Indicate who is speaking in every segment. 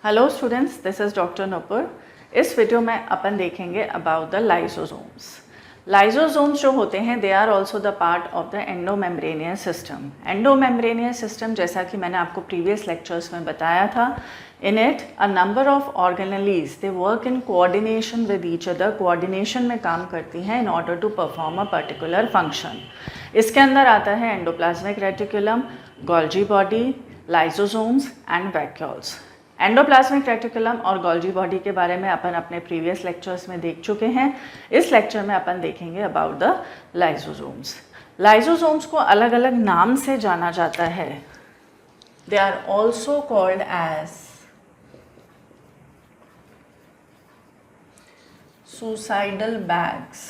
Speaker 1: Hello students, this is doctor Nupur. इस video में अपन देखेंगे अबाउट द लाइसोसोम्स। लाइसोसोम्स जो होते हैं they are also the part of the endomembraneous system. Endomembraneous system, जैसा कि मैंने आपको प्रीवियस लेक्चर्स में बताया था, in it a number of organelles they work in coordination with each other. Coordination में काम करती हैं in order to perform a particular function. इसके अंदर आता है endoplasmic reticulum, Golgi body, lysosomes and vacuoles. Endoplasmic reticulum और गोल्जी बॉडी के बारे में अपन अपने प्रीवियस लेक्चर्स में देख चुके हैं। इस लेक्चर में अपन देखेंगे अबाउट द लाइसोसोम्स। लाइसोसोम्स को अलग अलग नाम से जाना जाता है। They are also called as suicidal bags,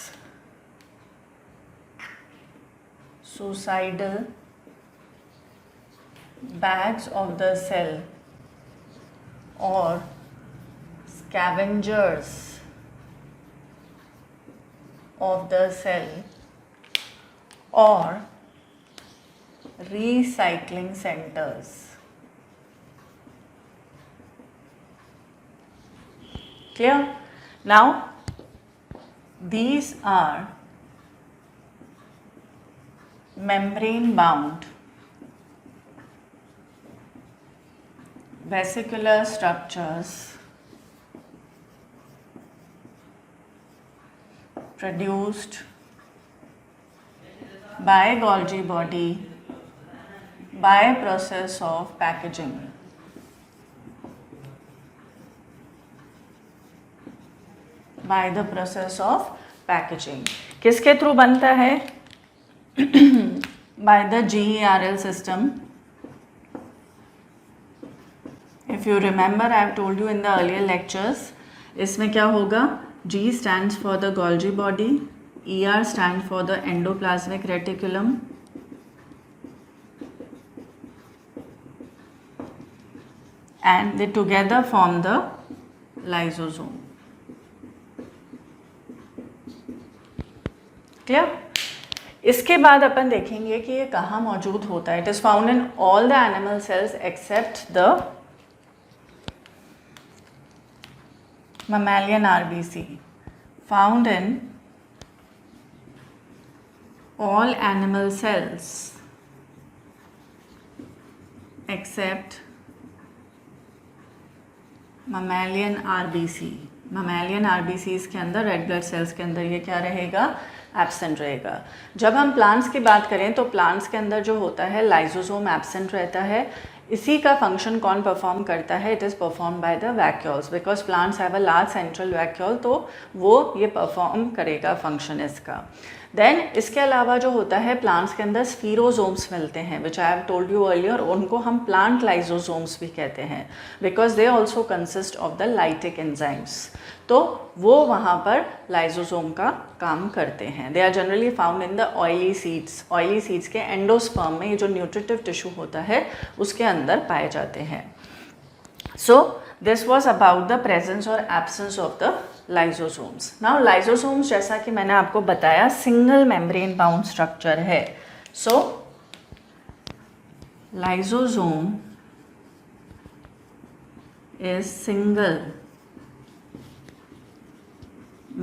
Speaker 1: suicidal bags of the cell, or scavengers of the cell, or recycling centers. Clear? Now these are membrane bound vesicular structures produced by Golgi body by process of packaging. By the process of packaging. किसके through बनता है? By the GERL system. If you remember, I have told you in the earlier lectures, इसमें क्या होगा? G stands for the Golgi body, ER stands for the endoplasmic reticulum, and they together form the lysosome. Clear? इसके बाद अपन देखेंगे कि ये कहाँ मौजूद होता है। It is found in all the animal cells except the mammalian RBC. Found in all animal cells except mammalian RBC. mammalian RBCs के अंदर, रेड ब्लड सेल्स के अंदर ये क्या रहेगा? एब्सेंट रहेगा। जब हम प्लांट्स की बात करें तो प्लांट्स के अंदर जो होता है लाइसोसोम एब्सेंट रहता है। इसी का फंक्शन कौन परफॉर्म करता है? It is perform by the vacuoles, because plants have a large central vacuole, तो वो ये परफॉर्म करेगा फंक्शन इसका। देन इसके अलावा जो होता है प्लांट्स के अंदर स्फीरोसोम्स मिलते हैं, which I have told you earlier. उनको हम प्लांट लाइसोसोम्स भी कहते हैं, because they also consist of the lytic enzymes. तो वो वहाँ पर लाइसोसोम का काम करते हैं। They are generally found in the oily seeds. Oily seeds के एंडोस्पर्म में ये जो न्यूट्रिटिव टिश्यू होता है उसके अंदर पाए जाते हैं। So this was about the presence और absence of the lysosomes. Now lysosomes, जैसा कि मैंने आपको बताया, सिंगल मेम्ब्रेन बाउंड स्ट्रक्चर है। So lysosome is single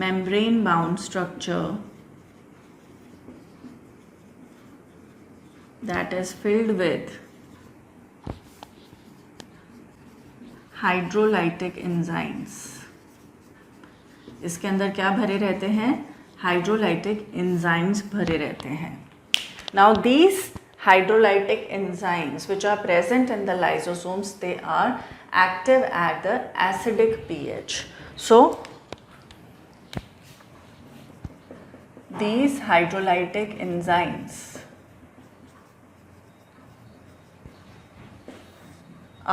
Speaker 1: membrane bound structure that is filled with hydrolytic enzymes. इसके अंदर क्या भरे रहते हैं? हाइड्रोलाइटिक एंजाइम्स भरे रहते हैं। Now these hydrolytic enzymes which are present in the lysosomes, they are active at the acidic pH. So these hydrolytic enzymes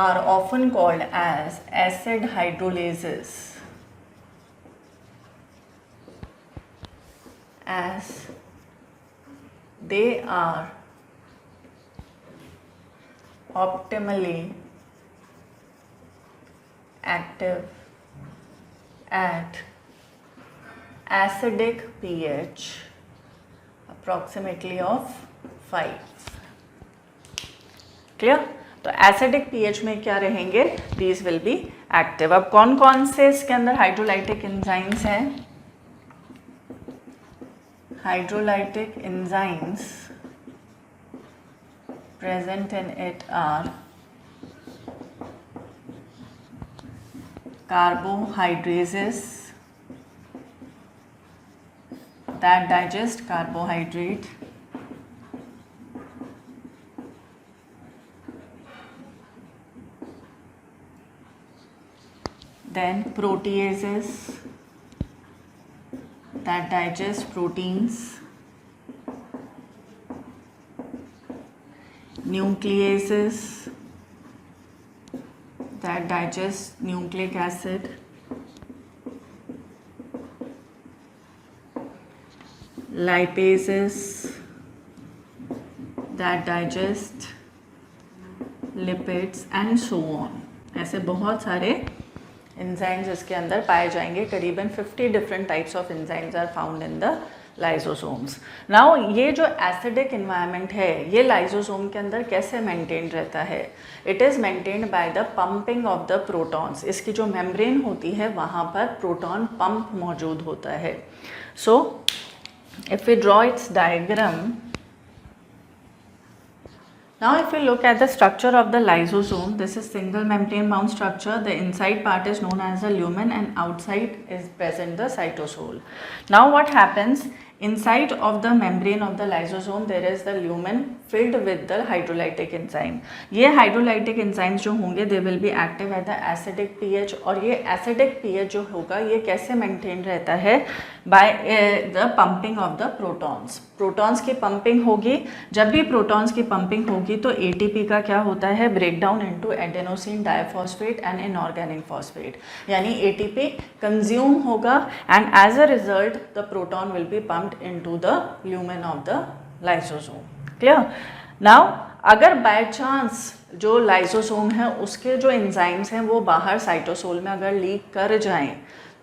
Speaker 1: are often called as acid hydrolases, as they are optimally active at acidic pH approximately of 5. Clear? तो acidic pH में क्या रहेंगे, these will be active. अब कौन कौन से इसके अंदर हाइड्रोलाइटिक एंजाइम्स हैं, hydrolytic enzymes present in it are carbohydrases that digest carbohydrate, then proteases that digest proteins, nucleases that digest nucleic acid, lipases that digest lipids and so on। ऐसे बहुत सारे एंजाइम्स इसके अंदर पाए जाएंगे। करीबन 50 different types of enzymes are found in the lysosomes. Now ये जो एसिडिक इन्वायरमेंट है ये लाइसोसोम के अंदर कैसे मेंटेन रहता है, it is maintained by the pumping of the protons. इसकी जो मेम्ब्रेन होती है वहाँ पर प्रोटॉन पंप मौजूद होता है। So if we draw its diagram, now if we look at the structure of the lysosome, this is single membrane bound structure. The inside part is known as the lumen and outside is present the cytosol. Now what happens, inside of the membrane of the lysosome there is the lumen filled with the hydrolytic enzyme. ये hydrolytic enzymes जो होंगे they will be active at the acidic pH, और ये acidic pH जो होगा ये कैसे maintain रहता है, by the pumping of the protons। Protons की पंपिंग होगी, जब भी प्रोटॉन्स की पंपिंग होगी तो ATP का क्या होता है, break down into adenosine diphosphate and inorganic phosphate, यानी ATP कंज्यूम होगा and as a result the proton will be pumped into the lumen of the lysosome. Clear. Now अगर बाय चांस जो लाइसोसोम है उसके जो एंजाइम्स हैं वो बाहर साइटोसोल में अगर लीक कर जाएं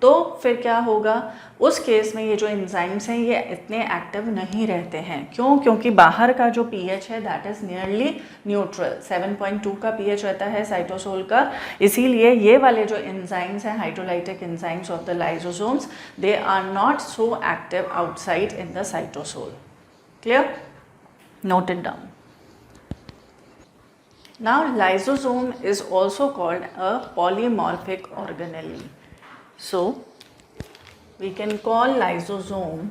Speaker 1: तो फिर क्या होगा, उस केस में ये जो एंजाइम्स हैं ये इतने एक्टिव नहीं रहते हैं। क्यों? क्योंकि बाहर का जो पीएच है दैट इज़ नियरली न्यूट्रल, 7.2 का पीएच रहता है साइटोसोल का, इसीलिए ये वाले जो एंजाइम्स हैं hydrolytic enzymes of the lysosomes they are not so active outside in the cytosol. Clear? Note it down. Now lysosome is also called a polymorphic organelle. So we can call lysosome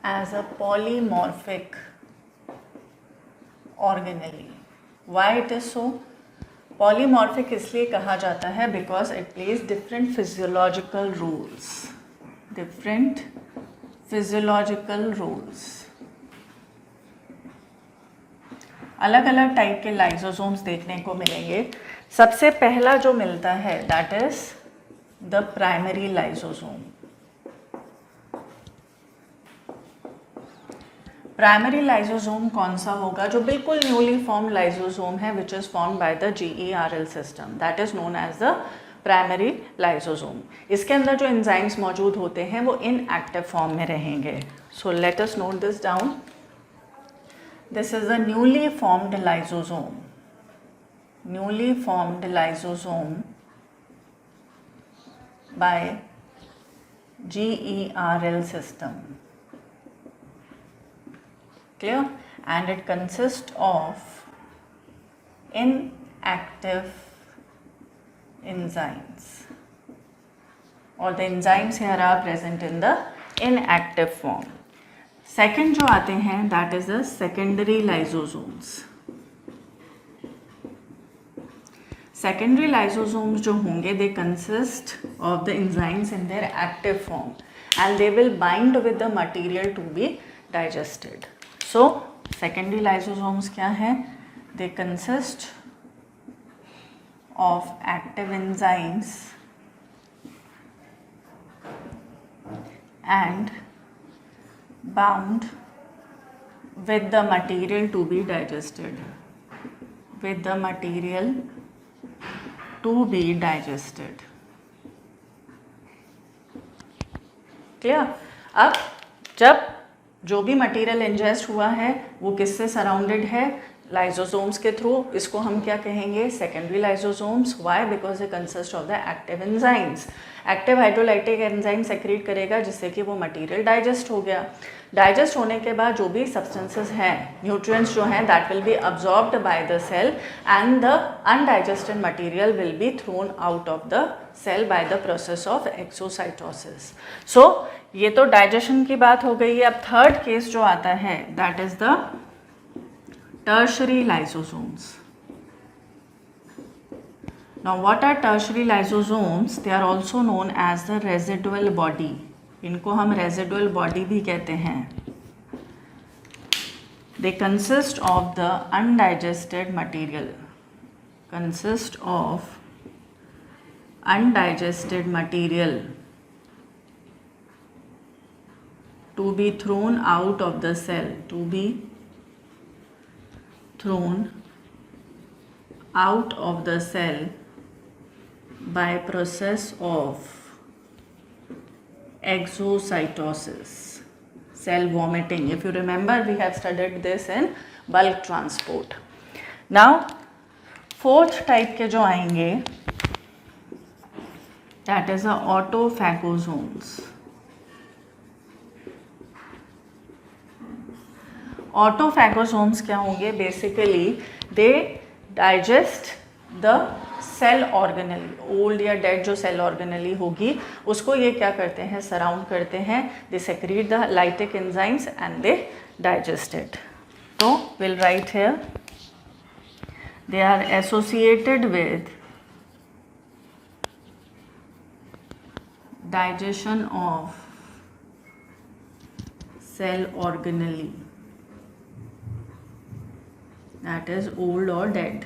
Speaker 1: as a polymorphic organelle. Why it is so? Polymorphic इसलिए कहा जाता है because it plays different physiological roles. Different physiological roles. अलग अलग type के lysosomes देखने को मिलेंगे। सबसे पहला जो मिलता है that is the primary lysosome. Primary lysosome कौन सा होगा, जो बिल्कुल न्यूली फॉर्म लाइसोसोम है which is form by the GERL system, that is known as the primary lysosome. इसके अंदर जो एंजाइम्स मौजूद होते हैं वो इनएक्टिव फॉर्म में रहेंगे। So let us note this down. This is a newly formed lysosome. Newly formed lysosome by GERL system. Clear? And it consists of inactive enzymes, or the enzymes here are present in the inactive form. Second जो आते हैं that is the secondary lysosomes. Secondary lysosomes जो होंगे they consist of the enzymes in their active form and they will bind with the material to be digested. So secondary lysosomes क्या हैं, they consist of active enzymes and bound with the material to be digested, with the material to be digested. Clear? अब जब जो भी material ingest हुआ है वो किससे सराउंडेड है, लाइजोसोम्स के थ्रू। इसको हम क्या कहेंगे, secondary lysosomes. Why, because they consist of the active enzymes. Active hydrolytic enzyme secrete करेगा जिससे कि वो मटेरियल डाइजेस्ट हो गया। डाइजेस्ट होने के बाद जो भी सब्सटेंसेस हैं, न्यूट्रिएंट्स जो हैं, that will be absorbed by the cell and the undigested material will be thrown out of the cell by the process of exocytosis. So ये तो डाइजेशन की बात हो गई है। अब थर्ड केस जो आता है that is the tertiary lysosomes. Now what are tertiary lysosomes? They are also known as the residual body. इनको हम residual body भी कहते हैं। They consist of the undigested material. Consist of undigested material to be thrown out of the cell. To be thrown out of the cell by process of exocytosis, cell vomiting. If you remember, we have studied this in bulk transport. Now fourth type के जो आएंगे that is the autophagosomes. Autophagosomes क्या होंगे, basically they digest the cell organelle. Old या dead जो cell organelle होगी उसको ये क्या करते हैं, सराउंड करते हैं। They secrete the lytic enzymes and they digest it. तो will right here they are associated with digestion of cell organelle, that is old or dead,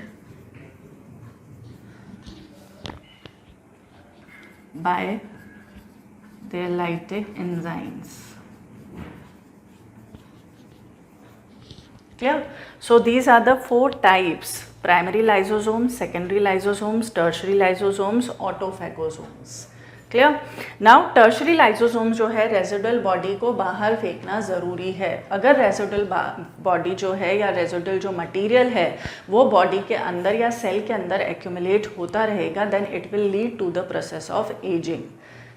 Speaker 1: by their lytic enzymes. Clear? So these are the four types: primary lysosomes, secondary lysosomes, tertiary lysosomes, autophagosomes. Clear. Now tertiary lysosome जो है residual body को बाहर फेंकना ज़रूरी है। अगर residual body जो है या रेजिडुअल जो मटेरियल है वो बॉडी के अंदर या सेल के अंदर एक्यूमुलेट होता रहेगा, then it will lead to the process of ageing.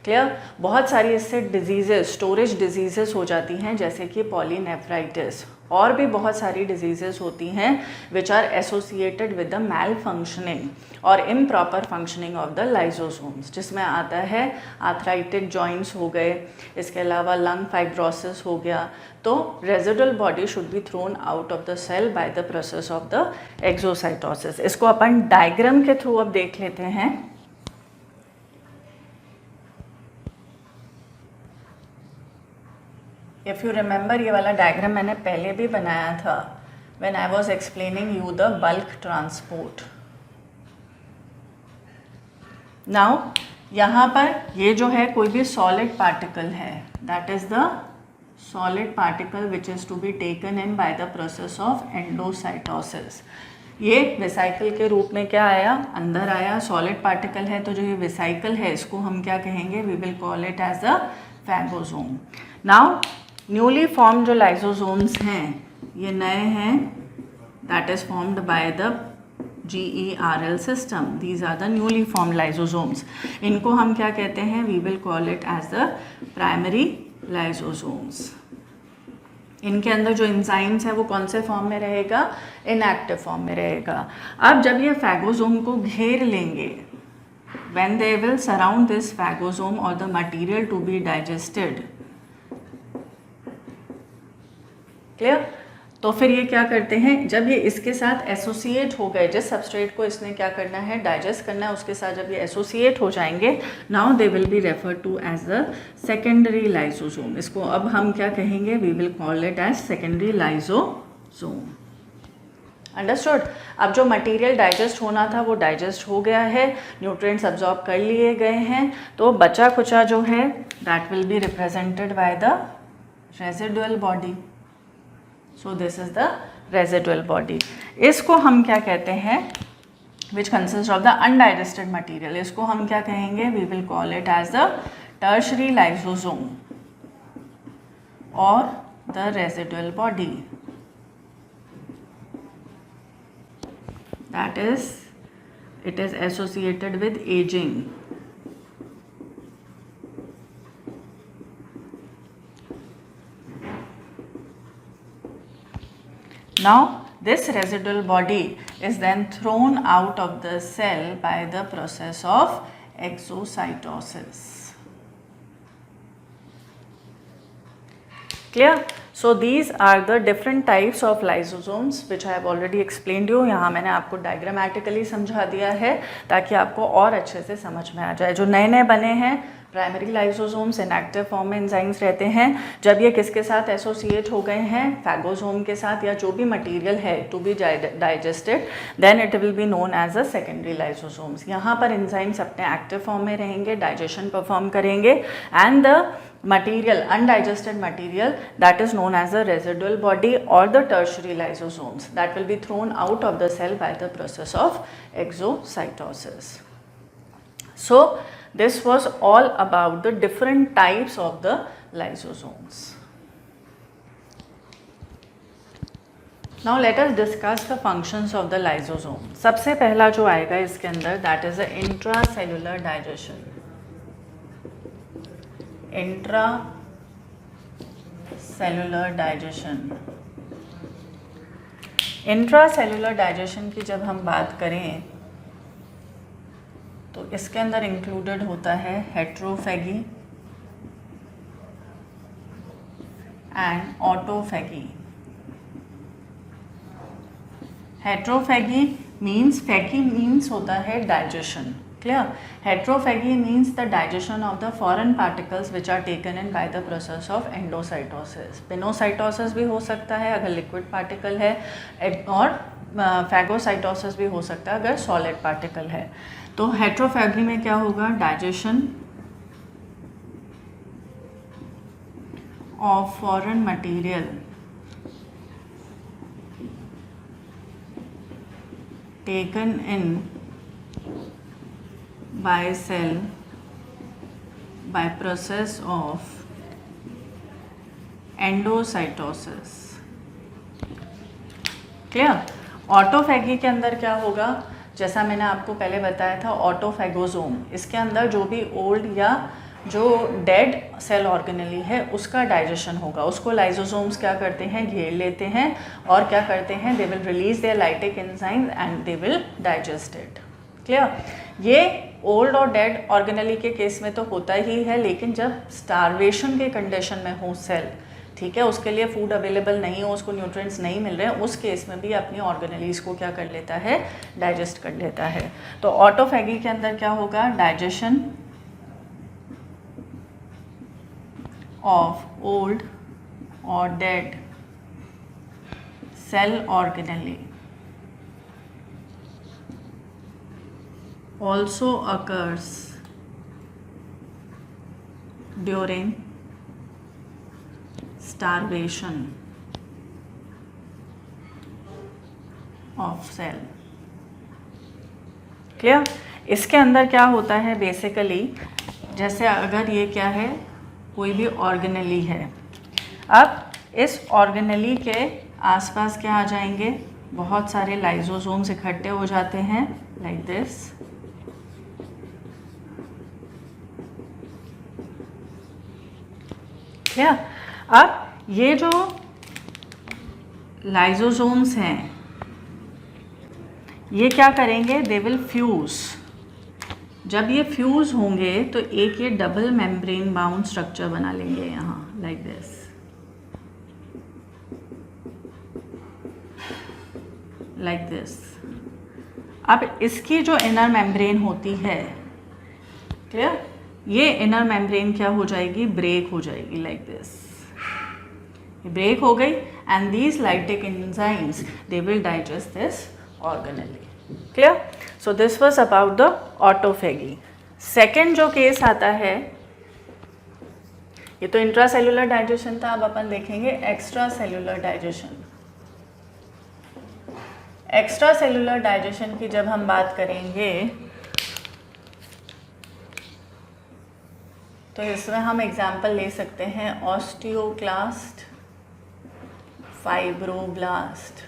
Speaker 1: Clear. बहुत सारी इससे डिजीजेस, स्टोरेज डिजीजेस हो जाती हैं जैसे कि पॉलीनेफ्राइटिस, और भी बहुत सारी डिजीजेस होती हैं which are associated with the malfunctioning और improper functioning of the lysosomes, जिसमें आता है आर्थराइटिक जॉइंट्स हो गए, इसके अलावा लंग फाइब्रोसिस हो गया। तो residual body should be thrown out of the cell by the process of the exocytosis. इसको अपन डायग्राम के थ्रू अब देख लेते हैं। इफ़ यू रिमेंबर, ये वाला डायग्राम मैंने पहले भी बनाया था when I was explaining you the bulk transport. Now यहाँ पर ये जो है कोई भी सॉलिड पार्टिकल है, that is the solid particle which is to be taken in by the process of endocytosis. ये वेसाइकल के रूप में क्या आया, अंदर आया, सॉलिड पार्टिकल है, तो जो ये वेसाइकल है इसको हम क्या कहेंगे, we will call it as the phagosome. Now newly form जो लाइसोसोम्स हैं ये नए हैं, that is formed by the GERL सिस्टम। These are the newly form lysosomes. इनको हम क्या कहते हैं, we will call it as the primary lysosomes. इनके अंदर जो एंजाइम्स है वो कौन से फॉर्म में रहेगा, इनएक्टिव फॉर्म में रहेगा। अब जब ये फैगोसोम को घेर लेंगे, when they will surround this phagosome or the material to be digested, clear. तो फिर ये क्या करते हैं, जब ये इसके साथ एसोसिएट हो गए, जिस सबस्ट्रेट को इसने क्या करना है, डाइजेस्ट करना है, उसके साथ जब ये एसोसिएट हो जाएंगे, now they will be refer to as the secondary lysosome. इसको अब हम क्या कहेंगे, we will call it as secondary lysosome. Understood. अब जो मटेरियल डाइजेस्ट होना था वो डाइजेस्ट हो गया है, न्यूट्रिएंट्स अब्जॉर्ब कर लिए गए हैं, तो बचा खुचा जो है that will be represented by the residual body. So this is the residual body. इसको हम क्या कहते हैं, which consist of the undigested material, इसको हम क्या कहेंगे, we will call it as the tertiary lysosome और the residual body, that is it is associated with aging. Now this residual body is then thrown out of the cell by the process of exocytosis. Clear? So these are the different types of lysosomes which I have already explained you. यहाँ मैंने आपको diagrammatically समझा दिया है ताकि आपको और अच्छे से समझ में आ जाए. जो नए नए बने हैं प्राइमरी लाइसोसोम्स इनएक्टिव फॉर्म में एंजाइम्स रहते हैं. जब ये किसके साथ एसोसिएट हो गए हैं, फैगोसोम के साथ या जो भी मटेरियल है to be digested, then it will be known as a secondary lysosomes. यहाँ पर एंजाइम्स अपने एक्टिव फॉर्म में रहेंगे, डाइजेशन परफॉर्म करेंगे, and the material, undigested material, that is known as the residual body or the tertiary lysosomes, that will be thrown out of the cell by the process of exocytosis. So this was all about the different types of the lysosomes. Now let us discuss the functions of the lysosome. सबसे पहला जो आएगा इसके अंदर, that is the intracellular digestion. Intracellular digestion. Intracellular digestion की जब हम बात करें तो इसके अंदर इंक्लूडेड होता है हेट्रोफेगी एंड ऑटोफेगी. हेट्रोफेगी मीन्स, फेगी मीन्स होता है digestion. Clear? Heterophagy means the digestion of the foreign particles which are taken in by the process of endocytosis. Pinocytosis भी हो सकता है अगर liquid particle है, और phagocytosis भी हो सकता है अगर solid particle है. तो heterophagy में क्या होगा? Digestion of foreign material taken in by cell by process of endocytosis. Clear? Autophagy के अंदर क्या होगा? जैसा मैंने आपको पहले बताया था, ऑटोफैगोसोम, इसके अंदर जो भी ओल्ड या जो डेड सेल ऑर्गेनेली है उसका डाइजेशन होगा. उसको लाइसोसोम्स क्या करते हैं? घेर लेते हैं और क्या करते हैं? They will release there lytic enzymes and they will digest it. Clear? ये ओल्ड और डेड ऑर्गेनेली के केस में तो होता ही है, लेकिन जब स्टारवेशन के कंडीशन में हो सेल, ठीक है, उसके लिए फूड अवेलेबल नहीं हो, उसको न्यूट्रिएंट्स नहीं मिल रहे हैं, उस केस में भी अपनी ऑर्गेनेलीज को क्या कर लेता है? डाइजेस्ट कर लेता है. तो ऑटोफैगी के अंदर क्या होगा? डाइजेशन ऑफ ओल्ड और dead cell organelle also occurs during starvation of cell. क्लियर? इसके अंदर क्या होता है बेसिकली, जैसे अगर ये क्या है, कोई भी ऑर्गेनेली है, अब इस ऑर्गेनेली के आसपास क्या आ जाएंगे? बहुत सारे लाइसोसोम्स इकट्ठे हो जाते हैं लाइक दिस. क्या? अब ये जो लाइसोसोम्स हैं ये क्या करेंगे? They will fuse. जब ये फ्यूज होंगे तो एक ये डबल मेम्ब्रेन बाउंड स्ट्रक्चर बना लेंगे यहाँ लाइक दिस. Like this. अब इसकी जो इनर मेम्ब्रेन होती है, क्लियर, ये इनर मेम्ब्रेन क्या हो जाएगी? ब्रेक हो जाएगी लाइक दिस. ब्रेक हो गई and these lytic enzymes they will digest this organelle. Clear? So this was about the autophagy. Second जो केस आता है, ये तो इंट्रासेलुलर डाइजेशन था, अब अपन देखेंगे extra cellular digestion. Extra cellular digestion की जब हम बात करेंगे तो इसमें हम एग्जाम्पल ले सकते हैं ऑस्टियोक्लास्ट फाइब्रोब्लास्ट।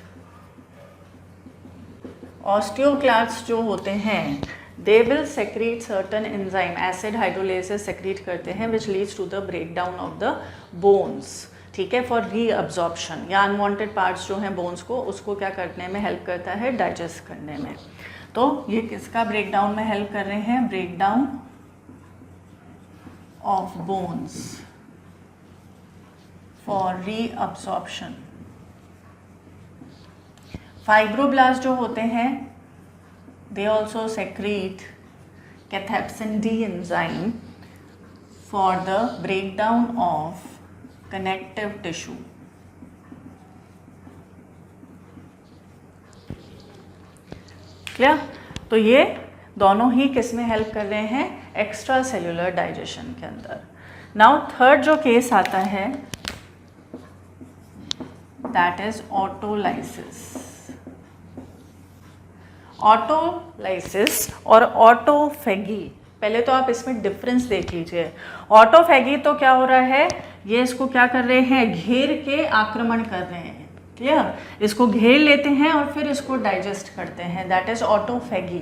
Speaker 1: ऑस्टियोक्लास्ट जो होते हैं they will secrete certain enzyme, acid hydrolases secrete करते हैं which leads to the breakdown of the bones, ठीक है, फॉर रीअब्जॉर्प्शन, या अनवांटेड पार्ट्स जो हैं बोन्स को, उसको क्या करने में हेल्प करता है, डाइजेस्ट करने में। तो ये किसका ब्रेकडाउन में हेल्प कर रहे हैं, breakdown of bones for reabsorption. Fibroblast जो होते हैं they also secrete cathepsin D enzyme for the breakdown of connective tissue. Clear? तो ये दोनों ही किस में हेल्प कर रहे हैं, एक्स्ट्रा सेल्यूलर डाइजेशन के अंदर। नाउ थर्ड जो केस आता है दैट इज ऑटोलाइसिस। ऑटोलाइसिस और ऑटोफेगी, पहले तो आप इसमें डिफरेंस देख लीजिए। ऑटोफेगी तो क्या हो रहा है, ये इसको क्या कर रहे हैं, घेर के आक्रमण कर रहे हैं, क्लियर, इसको घेर लेते हैं और फिर इसको डाइजेस्ट करते हैं, दैट इज ऑटोफेगी।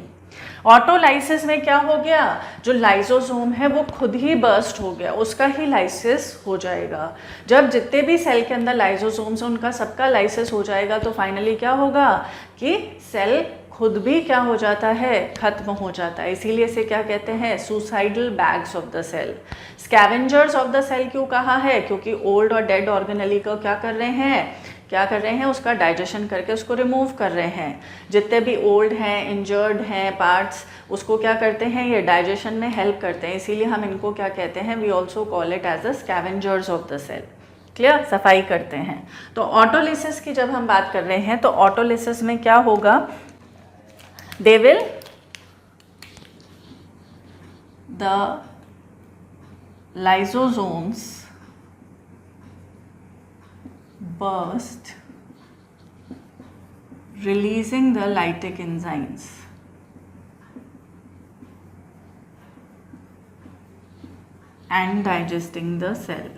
Speaker 1: ऑटोलाइसिस में क्या हो गया, जो लाइसोसोम है वो खुद ही बर्स्ट हो गया, उसका ही लाइसिस हो जाएगा। जब जितने भी सेल के अंदर लाइसोसोम्स हैं उनका सबका लाइसिस हो जाएगा तो फाइनली क्या होगा कि सेल खुद भी क्या हो जाता है, खत्म हो जाता है। इसीलिए इसे क्या कहते हैं, suicidal bags of the cell. Scavengers of the cell क्यों कहा है, क्योंकि ओल्ड और डेड ऑर्गेनेली को क्या कर रहे हैं, उसका डाइजेशन करके उसको रिमूव कर रहे हैं। जितने भी ओल्ड हैं, इंजर्ड हैं पार्ट्स, उसको क्या करते हैं, ये डाइजेशन में हेल्प करते हैं। इसीलिए हम इनको क्या कहते हैं, we also call it as the scavengers of the cell. Clear, सफाई करते हैं। तो ऑटोलिसिस की जब हम बात कर रहे हैं तो ऑटोलिसिस में क्या होगा, they will the lysosomes burst releasing the lytic enzymes and digesting the cell.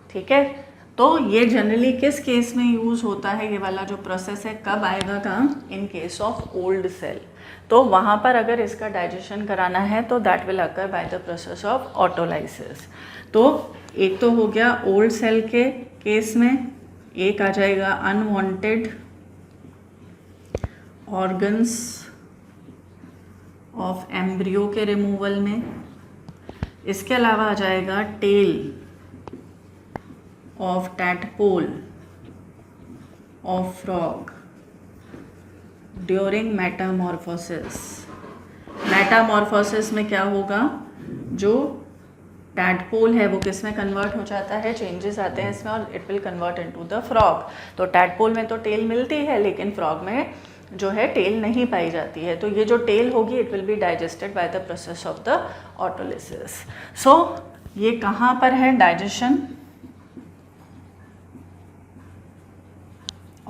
Speaker 1: ठीक है, तो ये जनरली किस केस में यूज़ होता है, ये वाला जो प्रोसेस है, कब आएगा काम, in case of old cell. तो वहाँ पर अगर इसका डाइजेशन कराना है तो that will occur by the process of autolysis. तो एक तो हो गया ओल्ड सेल के केस में, एक आ जाएगा अनवांटेड ऑर्गन्स ऑफ एम्ब्रियो के रिमूवल में। इसके अलावा आ जाएगा tail of tadpole of frog during metamorphosis। Metamorphosis में क्या होगा, जो टैडपोल है वो किस में कन्वर्ट हो जाता है, चेंजेस आते हैं इसमें और it will convert into the frog. तो टैडपोल में तो टेल मिलती है लेकिन फ्रॉग में जो है टेल नहीं पाई जाती है। तो ये जो टेल होगी it will be digested by the process of the autolysis. So ये कहाँ पर है, digestion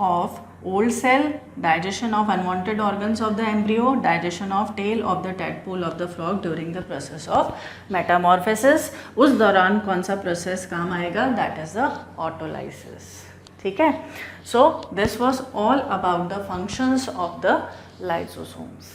Speaker 1: of old cell, digestion of unwanted organs of the embryo, digestion of tail of the tadpole of the frog during the process of metamorphosis। उस दौरान कौन सा process काम आएगा, that is the autolysis। ठीक है, so this was all about the functions of the lysosomes।